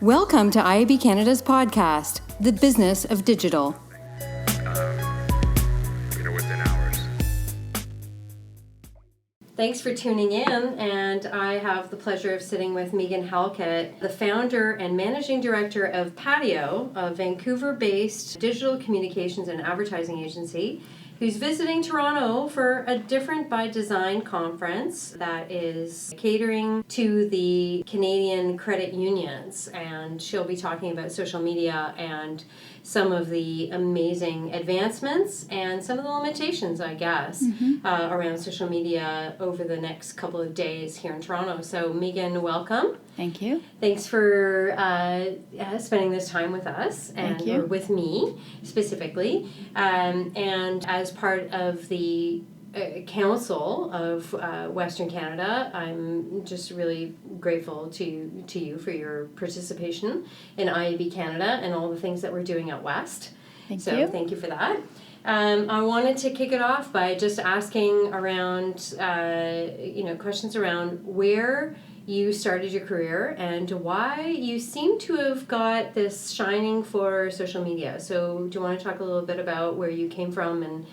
Welcome to IAB Canada's podcast, The Business of Digital. Within hours. Thanks for tuning in, and I have the pleasure of sitting with Megan Halkett, the founder and managing director of Patio, a Vancouver-based digital communications and advertising agency, who's visiting Toronto for a Different by Design conference that is catering to the Canadian credit unions. And she'll be talking about social media and some of the amazing advancements and some of the limitations, I guess, around social media over the next couple of days here in Toronto. So Megan, welcome. Thank you. Thanks for spending this time with us and Thank you. or with me specifically. And as part of the Council of Western Canada, I'm just really grateful to you for your participation in IAB Canada and all the things that we're doing out West. Thank So you. thank you for that. I wanted to kick it off by just asking around, questions around where you started your career and why you seem to have got this shining for social media. So do you want to talk a little bit about where you came from and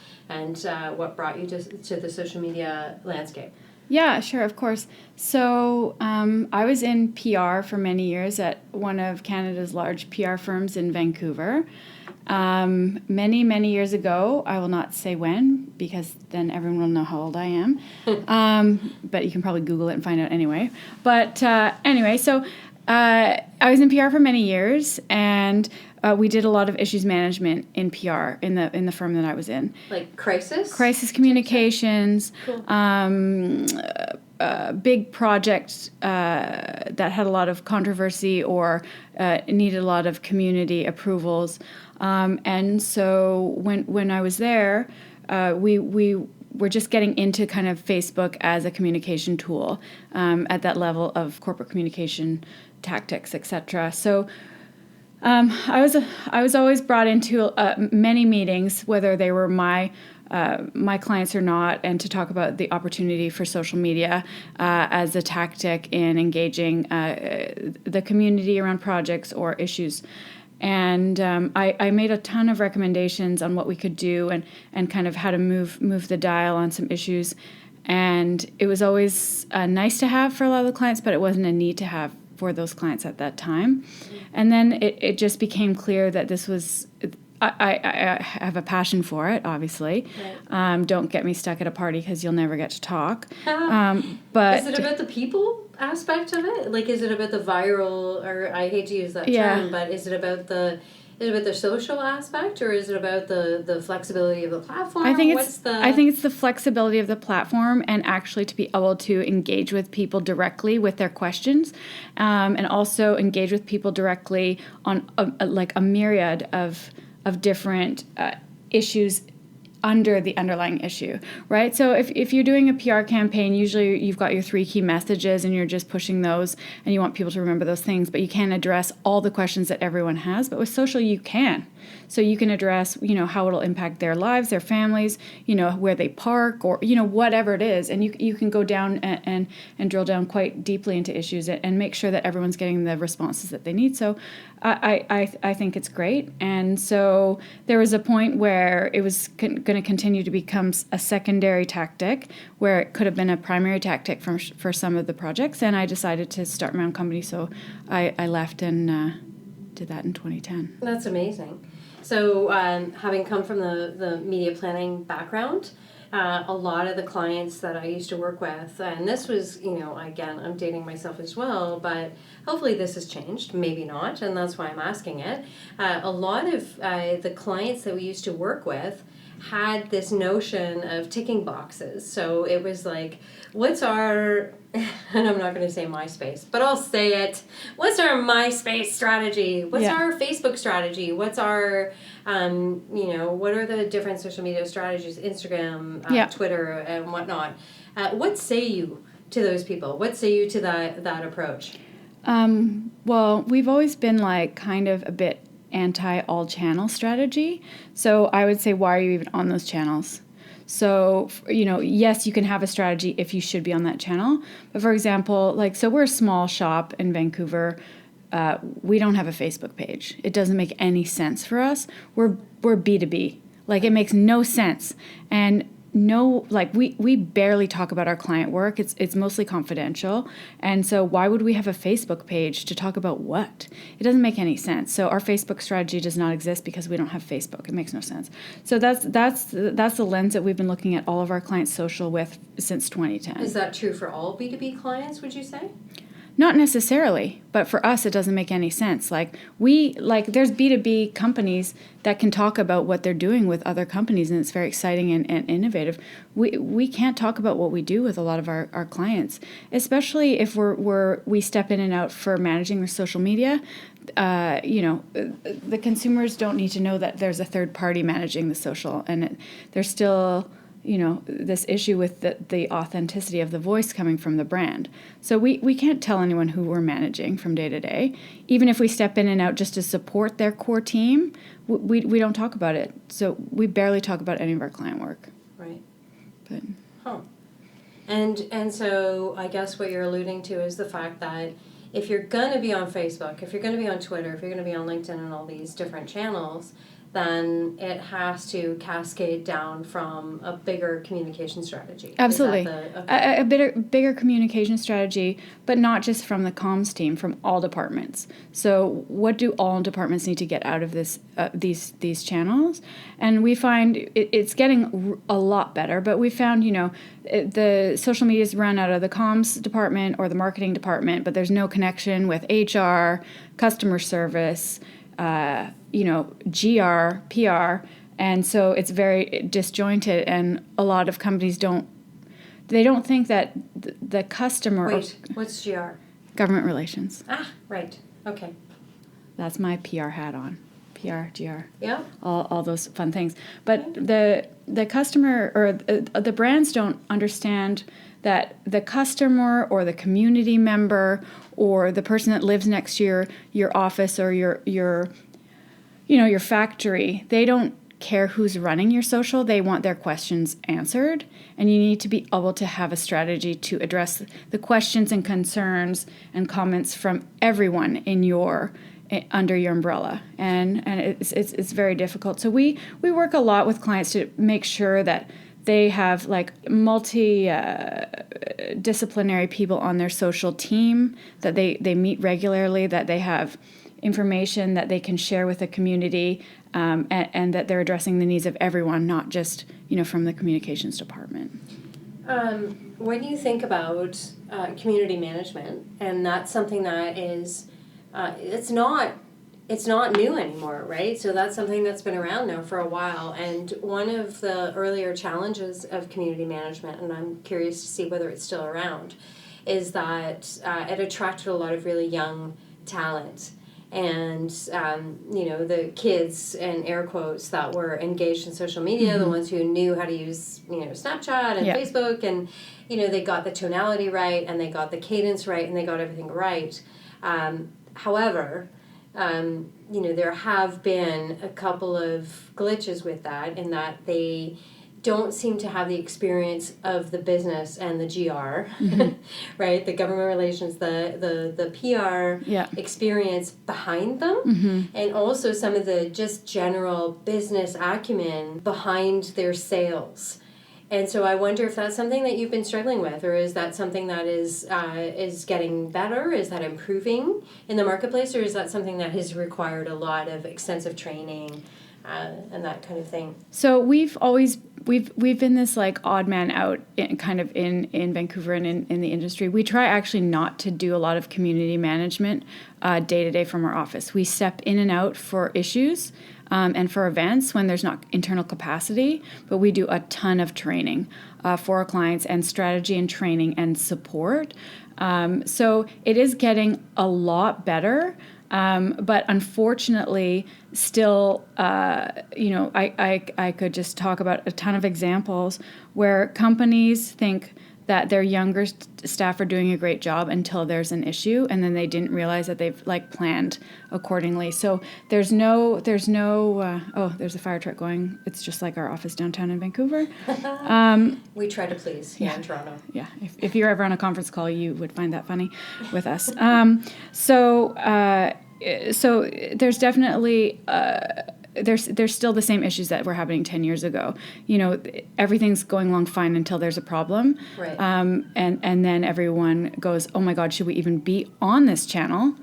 what brought you to the social media landscape? Yeah, sure, of course. So I was in PR for many years at one of Canada's large PR firms in Vancouver. Many, many years ago, I will not say when, because then everyone will know how old I am. But you can probably Google it and find out anyway. But anyway, so I was in PR for many years, and we did a lot of issues management in PR in the firm that I was in. Like crisis communications, Cool. Big projects that had a lot of controversy or needed a lot of community approvals. And so when I was there, we were just getting into kind of Facebook as a communication tool at that level of corporate communication tactics, etc. So I was always brought into many meetings, whether they were my clients or not, and to talk about the opportunity for social media as a tactic in engaging the community around projects or issues. And I made a ton of recommendations on what we could do and kind of how to move the dial on some issues. And it was always nice to have for a lot of the clients, but it wasn't a need to have for those clients at that time. And then it just became clear that this was... I have a passion for it, obviously. Right. Don't get me stuck at a party because you'll never get to talk. But is it about the people aspect of it? Like, is it about the viral, or I hate to use that term, but is it about the social aspect, or is it about the flexibility of the platform? I think it's the flexibility of the platform, and actually to be able to engage with people directly with their questions, and also engage with people directly on a myriad of different issues under the underlying issue, right? So if you're doing a PR campaign, usually you've got your 3 key messages and you're just pushing those and you want people to remember those things, but you can't address all the questions that everyone has. But with social, you can. So you can address, how it'll impact their lives, their families, where they park, or, whatever it is. And you can go down and drill down quite deeply into issues and make sure that everyone's getting the responses that they need. So I think it's great. And so there was a point where it was going to continue to become a secondary tactic, where it could have been a primary tactic for some of the projects. And I decided to start my own company. So I left and did that in 2010. That's amazing. So having come from the media planning background, a lot of the clients that I used to work with, and this was, again, I'm dating myself as well, but hopefully this has changed, maybe not, and that's why I'm asking it. A lot of the clients that we used to work with had this notion of ticking boxes. So it was like, what's our, and I'm not going to say MySpace, but I'll say it. What's our MySpace strategy? What's our Facebook strategy? What's our, what are the different social media strategies, Instagram, Twitter, and whatnot? What say you to those people? What say you to that approach? Well, we've always been like kind of a bit anti-all-channel strategy. So I would say, why are you even on those channels? So, yes, you can have a strategy if you should be on that channel. But for example, so we're a small shop in Vancouver. We don't have a Facebook page. It doesn't make any sense for us. We're B2B. It makes no sense. And we barely talk about our client work. It's mostly confidential. And so why would we have a Facebook page to talk about what? It doesn't make any sense. So our Facebook strategy does not exist because we don't have Facebook. It makes no sense. So that's the lens that we've been looking at all of our clients' social with since 2010. Is that true for all B2B clients, would you say? Not necessarily, but for us, it doesn't make any sense. There's B2B companies that can talk about what they're doing with other companies, and it's very exciting and innovative. We can't talk about what we do with a lot of our clients, especially if we step in and out for managing their social media. The consumers don't need to know that there's a third party managing the social, and there's still this issue with the authenticity of the voice coming from the brand. So we can't tell anyone who we're managing from day to day. Even if we step in and out just to support their core team, we don't talk about it. So we barely talk about any of our client work. Right. But. And so I guess what you're alluding to is the fact that if you're going to be on Facebook, if you're going to be on Twitter, if you're going to be on LinkedIn and all these different channels, then it has to cascade down from a bigger communication strategy. Absolutely. A bigger communication strategy, but not just from the comms team, from all departments. So what do all departments need to get out of these channels? And we find it's getting a lot better, but we found, the social media is run out of the comms department or the marketing department, but there's no connection with HR, customer service, GR, PR, and so it's very disjointed, and a lot of companies don't think that the customer... Wait, what's GR? Government relations. Ah, right. Okay. That's my PR hat on. PR, GR. Yeah. All those fun things. But the customer or the brands don't understand that the customer or the community member or the person that lives next to your office or your factory, they don't care who's running your social. They want their questions answered, and you need to be able to have a strategy to address the questions and concerns and comments from everyone under your umbrella, and it's very difficult. So we work a lot with clients to make sure that they have multi-disciplinary people on their social team, that they meet regularly, that they have information that they can share with the community, and that they're addressing the needs of everyone, not just from the communications department. When you think about community management, and that's something that is, it's not new anymore, right? So that's something that's been around now for a while. And one of the earlier challenges of community management, and I'm curious to see whether it's still around, is that it attracted a lot of really young talent. And, the kids, and air quotes, that were engaged in social media, the ones who knew how to use, Snapchat and Facebook, and, they got the tonality right, and they got the cadence right, and they got everything right. However, there have been a couple of glitches with that, in that they don't seem to have the experience of the business and the GR, right? The government relations, the PR experience behind them, and also some of the just general business acumen behind their sales. And so I wonder if that's something that you've been struggling with, or is that something that is getting better? Is that improving in the marketplace, or is that something that has required a lot of extensive training and that kind of thing. So we've been this like odd man out in Vancouver and in the industry. We try actually not to do a lot of community management day to day from our office. We step in and out for issues and for events when there's not internal capacity, but we do a ton of training for our clients and strategy and training and support. So it is getting a lot better. But unfortunately, still, I could just talk about a ton of examples where companies think that their younger staff are doing a great job until there's an issue, and then they didn't realize that they've planned accordingly. So there's no. There's a fire truck going. It's just like our office downtown in Vancouver. We try to please here in Toronto. Yeah, if you're ever on a conference call, you would find that funny with us. So there's definitely there's still the same issues that were happening 10 years ago. Everything's going along fine until there's a problem. Right. And then everyone goes, oh my God, should we even be on this channel?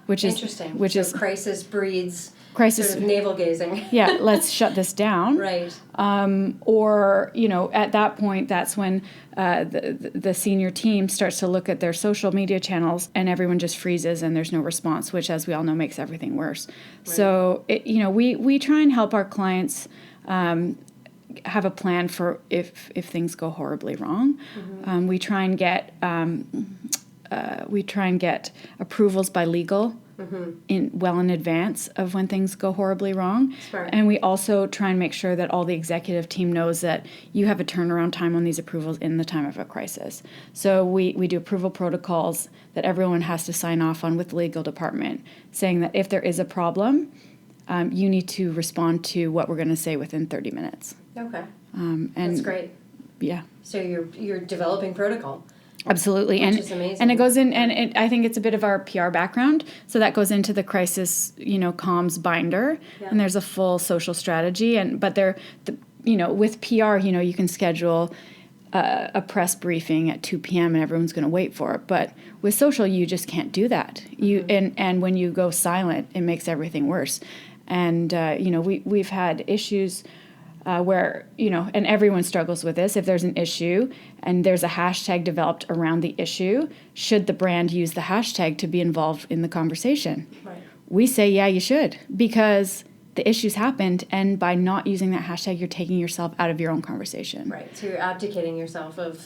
Which is interesting. Which crisis breeds crisis. sort of navel gazing. Yeah, let's shut this down. Right. Or at that point, that's when the senior team starts to look at their social media channels, and everyone just freezes, and there's no response, which, as we all know, makes everything worse. Right. So we try and help our clients have a plan for if things go horribly wrong. Mm-hmm. We try and get approvals by legal. Mm-hmm. in advance of when things go horribly wrong. Smart. And we also try and make sure that all the executive team knows that you have a turnaround time on these approvals in the time of a crisis. So we do approval protocols that everyone has to sign off on with the legal department, saying that if there is a problem, you need to respond to what we're going to say within 30 minutes. Okay. And that's great. Yeah. So you're developing protocol. Absolutely. Which is amazing. And it goes in, and I think it's a bit of our PR background. So that goes into the crisis, comms binder, and there's a full social strategy. But with PR, you can schedule a press briefing at 2 p.m. and everyone's going to wait for it. But with social, you just can't do that. And when you go silent, it makes everything worse. And we've had issues. Where, and everyone struggles with this, if there's an issue and there's a hashtag developed around the issue, should the brand use the hashtag to be involved in the conversation? Right. We say, yeah, you should, because the issues happened, and by not using that hashtag, you're taking yourself out of your own conversation. Right. So you're abdicating yourself of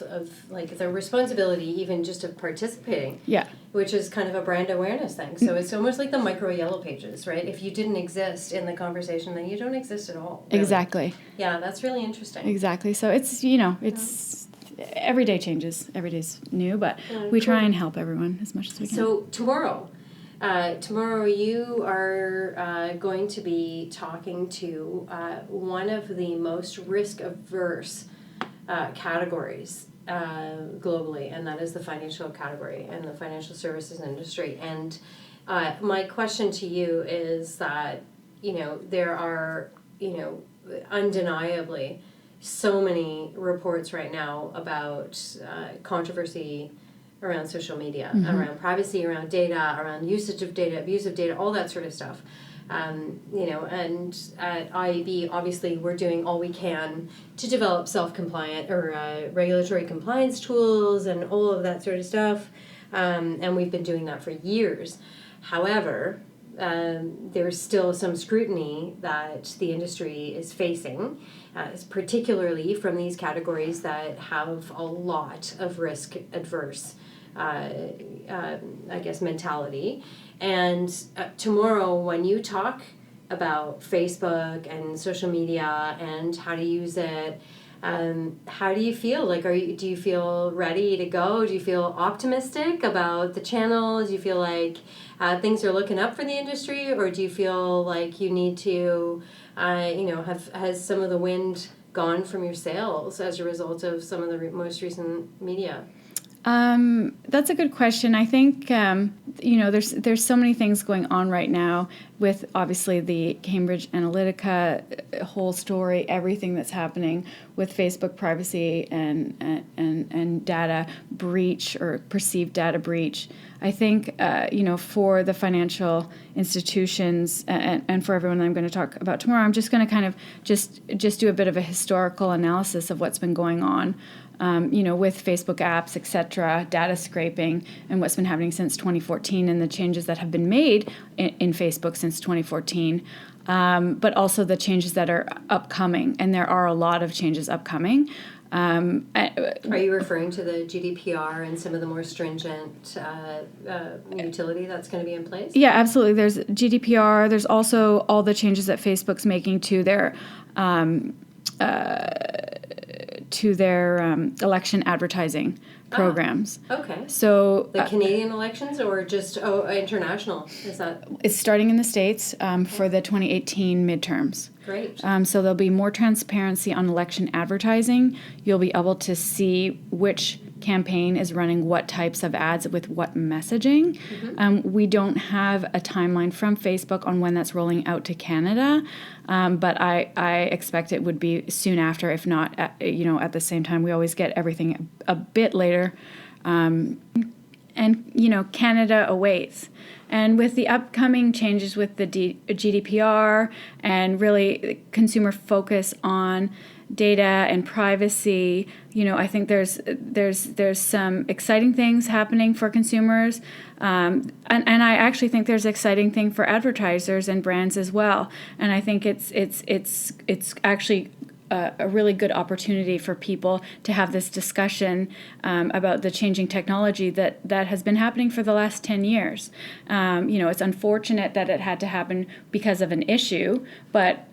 the responsibility even just of participating. Yeah. Which is kind of a brand awareness thing. So it's almost like the micro yellow pages, right? If you didn't exist in the conversation, then you don't exist at all. Really. Exactly. Yeah, that's really interesting. Exactly. So it's, every day changes. Every day's new, but we try and help everyone as much as we can. So tomorrow you are going to be talking to one of the most risk-averse categories globally, and that is the financial category and the financial services industry. And my question to you is that, there are, undeniably so many reports right now about controversy around social media, mm-hmm. around privacy, around data, around usage of data, abuse of data, all that sort of stuff. And at IAB, obviously, we're doing all we can to develop self-compliant or regulatory compliance tools and all of that sort of stuff. And we've been doing that for years. However, there's still some scrutiny that the industry is facing, particularly from these categories that have a lot of risk-adverse mentality. And tomorrow, when you talk about Facebook and social media and how to use it, how do you feel? Do you feel ready to go? Do you feel optimistic about the channel? Do you feel like things are looking up for the industry, or do you feel like you need to, has some of the wind gone from your sails as a result of some of the most recent media? That's a good question. I think, there's so many things going on right now with obviously the Cambridge Analytica whole story, everything that's happening with Facebook privacy and data breach or perceived data breach. I think, for the financial institutions and for everyone that I'm going to talk about tomorrow, I'm just going to kind of just do a bit of a historical analysis of what's been going on, with Facebook apps, et cetera, data scraping, and what's been happening since 2014 and the changes that have been made in Facebook since 2014. But also the changes that are upcoming, and there are a lot of changes upcoming. Are you referring to the GDPR and some of the more stringent utility that's going to be in place? Yeah, absolutely. There's GDPR. There's also all the changes that Facebook's making to their election advertising programs. Okay. So the Canadian elections or just international? Is that? It's starting in the States for the 2018 midterms. Great. So there'll be more transparency on election advertising. You'll be able to see which campaign is running what types of ads with what messaging. Mm-hmm. We don't have a timeline from Facebook on when that's rolling out to Canada, but I expect it would be soon after, if not at the same time. We always get everything a bit later. And Canada awaits. And with the upcoming changes with the GDPR and really consumer focus on data and privacy, I think there's some exciting things happening for consumers, and I actually think there's exciting thing for advertisers and brands as well. And I think it's actually a really good opportunity for people to have this discussion about the changing technology that has been happening for the last 10 years. It's unfortunate that it had to happen because of an issue, but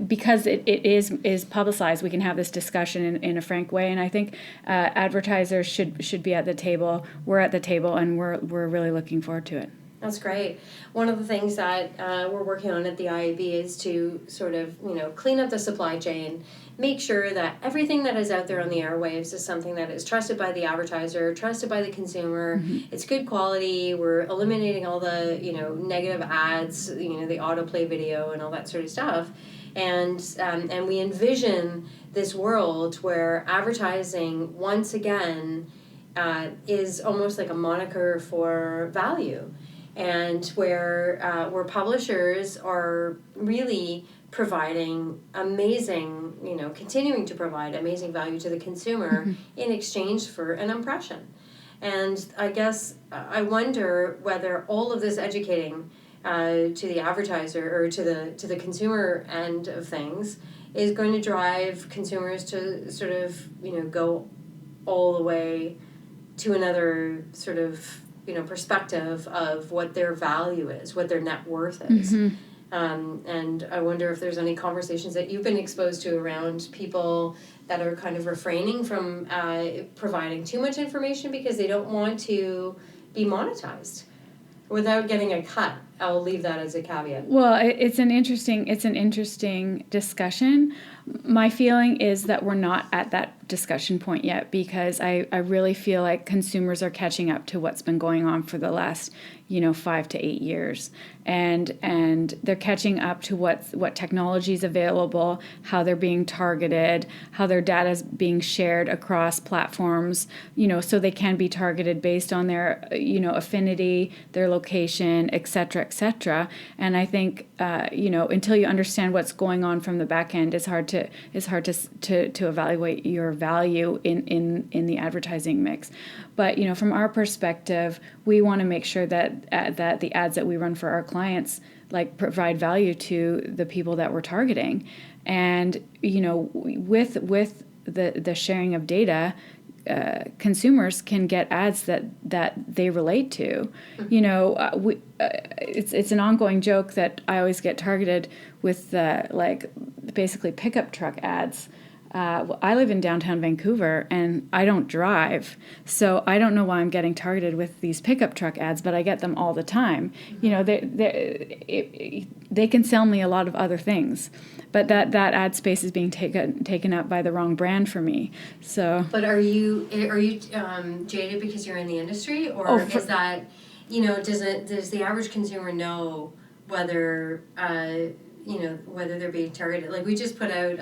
because it is publicized, we can have this discussion in a frank way. And I think advertisers should be at the table. We're at the table, and we're really looking forward to it. That's great. One of the things that we're working on at the IAB is to sort of, clean up the supply chain, make sure that everything that is out there on the airwaves is something that is trusted by the advertiser, trusted by the consumer. Mm-hmm. It's good quality. We're eliminating all the, negative ads, the autoplay video and all that sort of stuff. And we envision this world where advertising, once again, is almost like a moniker for value. And where publishers are really providing amazing, continuing to provide amazing value to the consumer mm-hmm. in exchange for an impression. And I guess I wonder whether all of this educating to the advertiser or to the consumer end of things is going to drive consumers to sort of, go all the way to another sort of perspective of what their value is, what their net worth is. Mm-hmm. And I wonder if there's any conversations that you've been exposed to around people that are kind of refraining from providing too much information because they don't want to be monetized without getting a cut. I'll leave that as a caveat. Well, it's an interesting discussion. My feeling is that we're not at that discussion point yet, because I really feel like consumers are catching up to what's been going on for the last 5 to 8 years, and they're catching up to what technology is available, how they're being targeted, how their data is being shared across platforms, so they can be targeted based on their affinity, their location, etc. And I think until you understand what's going on from the back end, it's hard to evaluate your value in the advertising mix. But from our perspective, we want to make sure that the ads that we run for our clients provide value to the people that we're targeting. And with the sharing of data, consumers can get ads that they relate to. It's an ongoing joke that I always get targeted with basically pickup truck ads. I live in downtown Vancouver and I don't drive, so I don't know why I'm getting targeted with these pickup truck ads, but I get them all the time. They can sell me a lot of other things, but that ad space is being taken up by the wrong brand for me. So. But are you jaded because you're in the industry, or is that does the average consumer know whether whether they're being targeted? Like, we just put out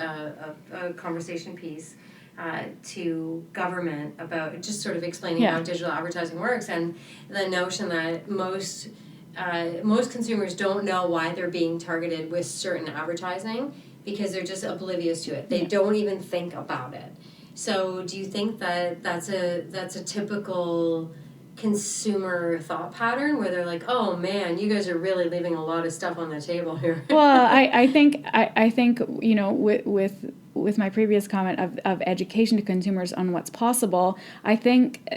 a conversation piece to government about just sort of explaining how digital advertising works, and the notion that most consumers don't know why they're being targeted with certain advertising because they're just oblivious to it. They don't even think about it. So do you think that that's a typical consumer thought pattern where they're like, oh man, you guys are really leaving a lot of stuff on the table here? Well, I think with my previous comment of education to consumers on what's possible, I think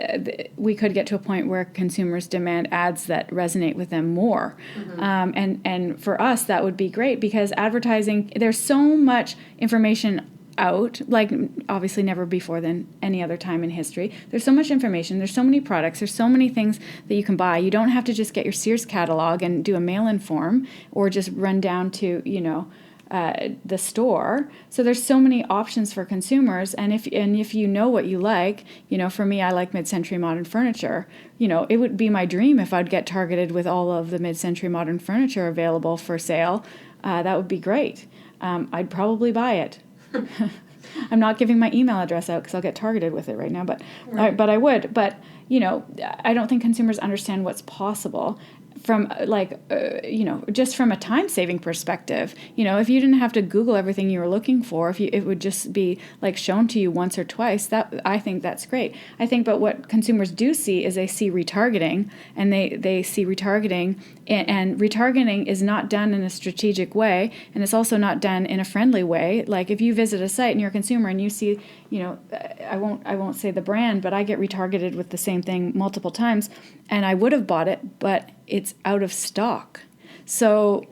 we could get to a point where consumers demand ads that resonate with them more. And for us, that would be great, because advertising, there's so much information out, like obviously never before than any other time in history. There's so much information, there's so many products, there's so many things that you can buy. You don't have to just get your Sears catalog and do a mail-in form, or just run down to, the store. So there's so many options for consumers, and if you know what you like, for me, I like mid-century modern furniture. It would be my dream if I'd get targeted with all of the mid-century modern furniture available for sale. That would be great. I'd probably buy it. I'm not giving my email address out because I'll get targeted with it right now, but I would. But I don't think consumers understand what's possible from just from a time-saving perspective. If you didn't have to Google everything you were looking for, it would just be like shown to you once or twice, that I think that's great. I think, but what consumers do see is they see retargeting, and they see retargeting, and retargeting is not done in a strategic way, and it's also not done in a friendly way. Like if you visit a site and you're a consumer and you see, I won't say the brand, but I get retargeted with the same thing multiple times, and I would have bought it, but it's out of stock. So,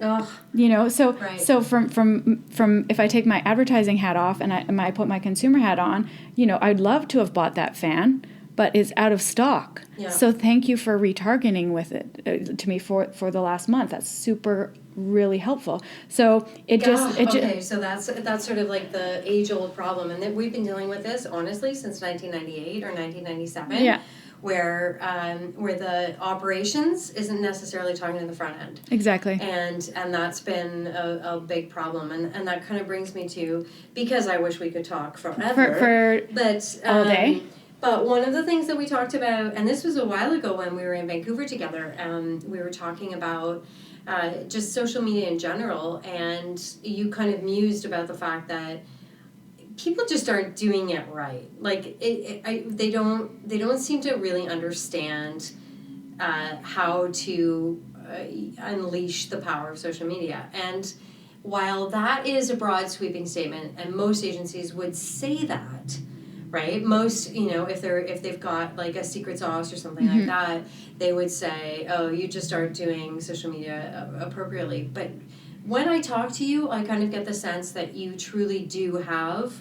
so from if I take my advertising hat off and I put my consumer hat on, I'd love to have bought that fan, but it's out of stock. Yeah. So thank you for retargeting with it to me for the last month. That's super, really helpful. So so that's sort of like the age-old problem, and that we've been dealing with this honestly since 1998 or 1997. Yeah. Where the operations isn't necessarily talking to the front end. Exactly. And that's been a big problem. And that kind of brings me to, because I wish we could talk forever. But all day. But one of the things that we talked about, and this was a while ago when we were in Vancouver together, we were talking about just social media in general, and you kind of mused about the fact that people just aren't doing it right. Like they don't seem to really understand how to unleash the power of social media. And while that is a broad sweeping statement, and most agencies would say that, right? Most, if they've got like a secret sauce or something like that, they would say, "Oh, you just aren't doing social media appropriately." But when I talk to you, I kind of get the sense that you truly do have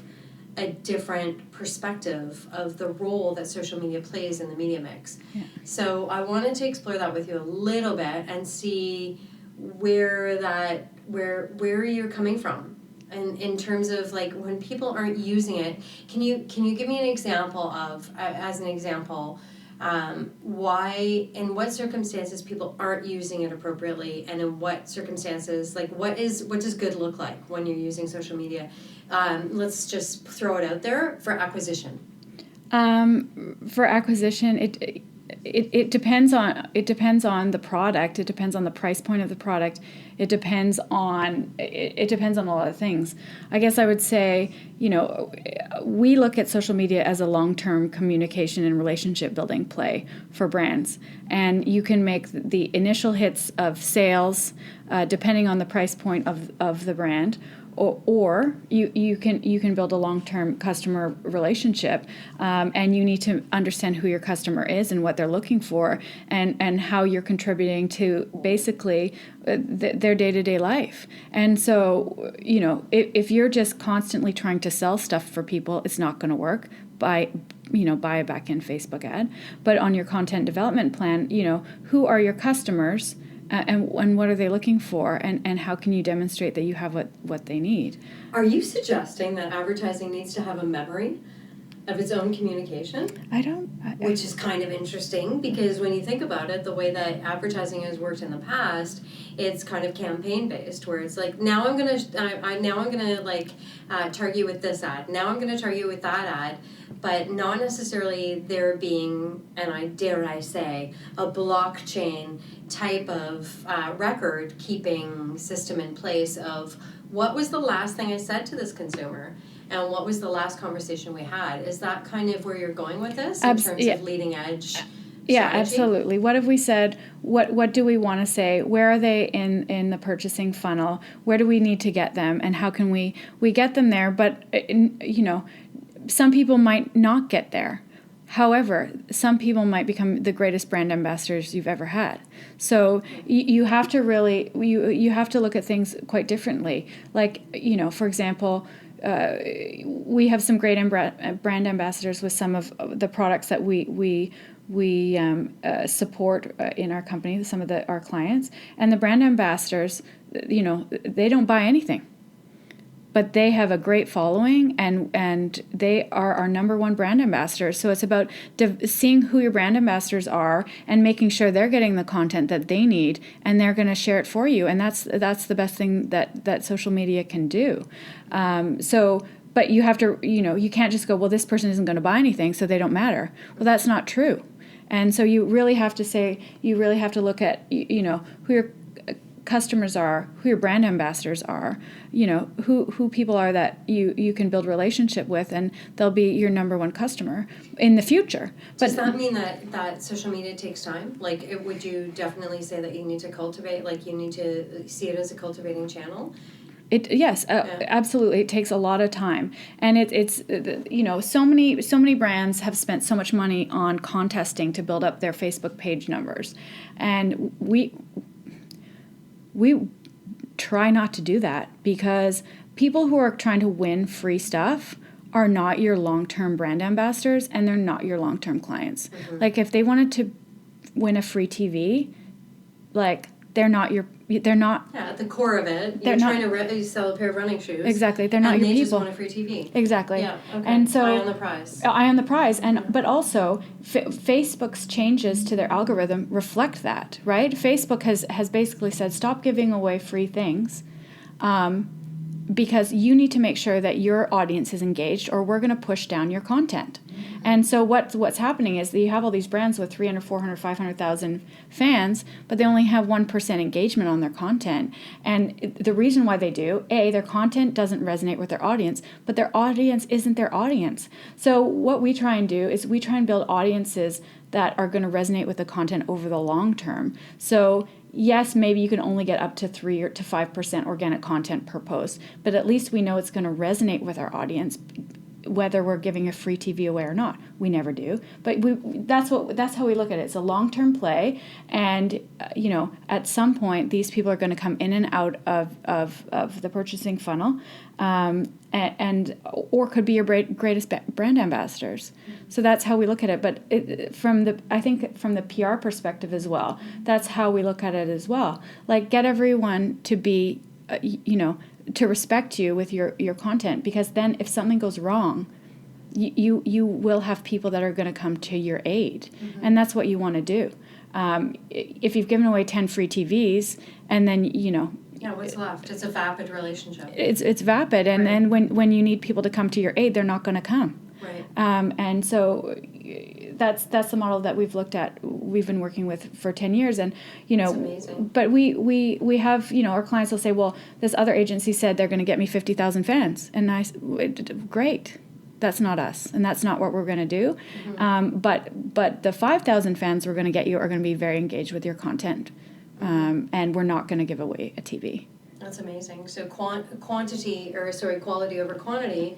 a different perspective of the role that social media plays in the media mix. Yeah. So I wanted to explore that with you a little bit and see where you're coming from, and in terms of like when people aren't using it. Can you give me an example of, as an example, why, in what circumstances people aren't using it appropriately, and in what circumstances, like what does good look like when you're using social media? Let's just throw it out there for acquisition. For acquisition, it depends on the product. It depends on the price point of the product. It depends on a lot of things. I guess I would say, we look at social media as a long-term communication and relationship building play for brands, and you can make the initial hits of sales depending on the price point of the brand. Or you can build a long-term customer relationship, and you need to understand who your customer is and what they're looking for, and how you're contributing to basically their day-to-day life. And so, if you're just constantly trying to sell stuff for people, it's not going to work. Buy a back-end Facebook ad. But on your content development plan, who are your customers? And what are they looking for, and how can you demonstrate that you have what they need? Are you suggesting that advertising needs to have a memory? of its own communication? Which is kind of interesting, because when you think about it, the way that advertising has worked in the past, it's kind of campaign based, where it's like, now I'm gonna target you with this ad, now I'm gonna target you with that ad, but not necessarily there being, and I say, a blockchain type of record keeping system in place of what was the last thing I said to this consumer. And what was the last conversation we had? Is that kind of where you're going with this in terms of leading edge Yeah, strategy? absolutely. What have we said? What do we want to say? Where are they in the purchasing funnel? Where do we need to get them? And how can we get them there? But, some people might not get there. However, some people might become the greatest brand ambassadors you've ever had. So you have to really, you have to look at things quite differently. Like, for example, we have some great brand ambassadors with some of the products that we support in our company, some of our clients. And the brand ambassadors, they don't buy anything. But they have a great following, and they are our number one brand ambassadors. So it's about seeing who your brand ambassadors are and making sure they're getting the content that they need, and they're going to share it for you. And that's the best thing that social media can do. But you have to, you can't just go, well, this person isn't going to buy anything, so they don't matter. Well, that's not true. And so you really have to look at, who your customers are, who your brand ambassadors are, who people are that you can build relationship with, and they'll be your number one customer in the future. But does that mean that social media takes time? Like, would you definitely say that you need to cultivate, like you need to see it as a cultivating channel? Absolutely. It takes a lot of time, and it's so many brands have spent so much money on contesting to build up their Facebook page numbers, and we try not to do that, because people who are trying to win free stuff are not your long-term brand ambassadors, and they're not your long-term clients. Mm-hmm. Like, if they wanted to win a free TV, like, they're not at the core of it. You're trying to sell a pair of running shoes. Exactly, they're not your people. And they just want a free TV. Exactly. Yeah. Okay. And so eye on the prize. But also Facebook's changes to their algorithm reflect that, right? Facebook has basically said, stop giving away free things, because you need to make sure that your audience is engaged, or we're going to push down your content. Mm-hmm. And so what's happening is that you have all these brands with 300, 400, 500,000 fans, but they only have 1% engagement on their content. And the reason why they do, their content doesn't resonate with their audience, but their audience isn't their audience. So what we try and do is we try and build audiences that are going to resonate with the content over the long term. So yes, maybe you can only get up to 3 or to 5% organic content per post, but at least we know it's going to resonate with our audience, whether we're giving a free TV away or not. We never do, but that's how we look at it. It's a long-term play, and at some point these people are going to come in and out of the purchasing funnel, or could be your greatest brand ambassadors. So that's how we look at it. But I think from the PR perspective as well, that's how we look at it as well. Like, get everyone to be, to respect you with your content, because then if something goes wrong, you will have people that are going to come to your aid. Mm-hmm. And that's what you want to do. If you've given away 10 free TVs, and then what's left? It's a vapid relationship. It's vapid, and then when you need people to come to your aid, they're not going to come. Right. And so that's the model that we've looked at. We've been working with for 10 years, and That's amazing. But we have, our clients will say, well, this other agency said they're going to get me 50,000 fans, and great. That's not us, and that's not what we're going to do. Mm-hmm. But the 5,000 fans we're going to get you are going to be very engaged with your content, and we're not going to give away a TV. That's amazing. So quality over quantity,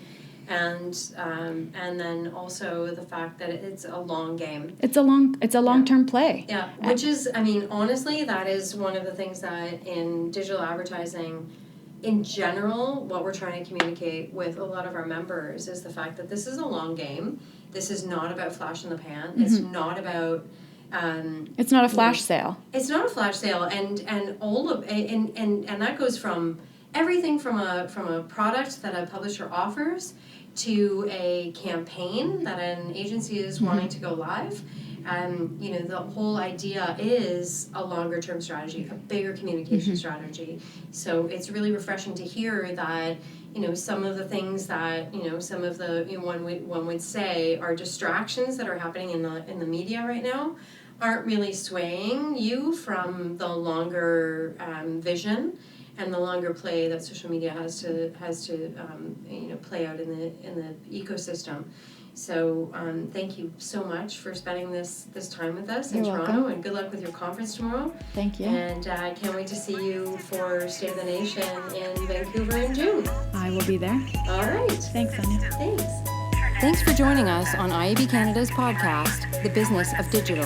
and then also the fact that it's a long game. It's a long-term play. Yeah, which is, honestly, that is one of the things that in digital advertising, in general, what we're trying to communicate with a lot of our members is the fact that this is a long game. This is not about flash in the pan. Mm-hmm. It's not about it's not a flash sale. It's not a flash sale, and all of and that goes from everything from a product that a publisher offers to a campaign that an agency is wanting to go live. You know, the whole idea is a longer term strategy, a bigger communication strategy. So it's really refreshing to hear that, you know, some of the things that, you know, some of the, you know, one would say are distractions that are happening in the media right now aren't really swaying you from the longer vision and the longer play that social media has to you know, play out in the ecosystem. So thank you so much for spending this time with us in Toronto, welcome. and good luck with your conference tomorrow. Thank you. And I can't wait to see you for State of the Nation in Vancouver in June. I will be there. All right. Thanks, Anya. Thanks for joining us on IAB Canada's podcast, The Business of Digital.